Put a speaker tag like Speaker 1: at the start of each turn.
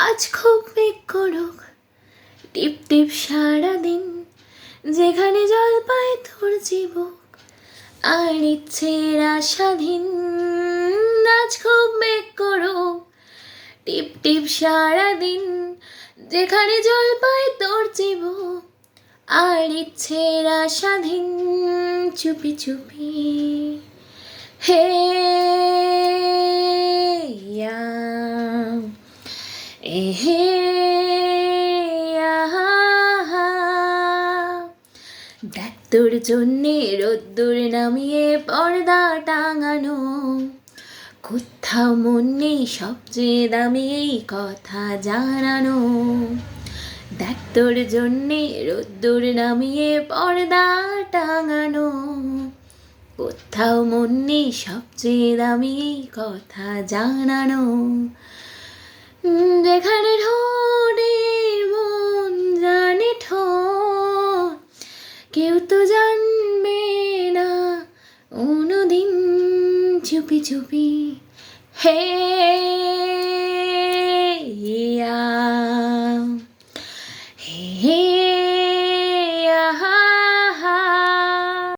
Speaker 1: আজ খুব মেঘ করুক, টিপ টিপ সারাদিন, যেখানে জল পায় তোর জীবক আর ইচ্ছের আশাধীন। আজ খুব মেঘ করুক, টিপ টিপ সারাদিন, যেখানে জল পায় তোর জীবক আর ইচ্ছের আশাধীন। চুপি চুপি হে ইয়া, এহে আহা, দেখ তোর জন্যে রোদ্দুর নামিয়ে পর্দা টাঙানো, কোথাও মন নেই সবচেয়ে দামি এই কথা জানানো। দেখ তোর জন্যে রোদ্দুর নামিয়ে পর্দা টাঙানো, কোথাও মন নেই সবচেয়ে দামি এই কথা জানানো। যেখানে ঠোঁটের মন জানে ঠোঁট, কেউ তো জানবে না কোনোদিন। চুপি চুপি হে ইয়া।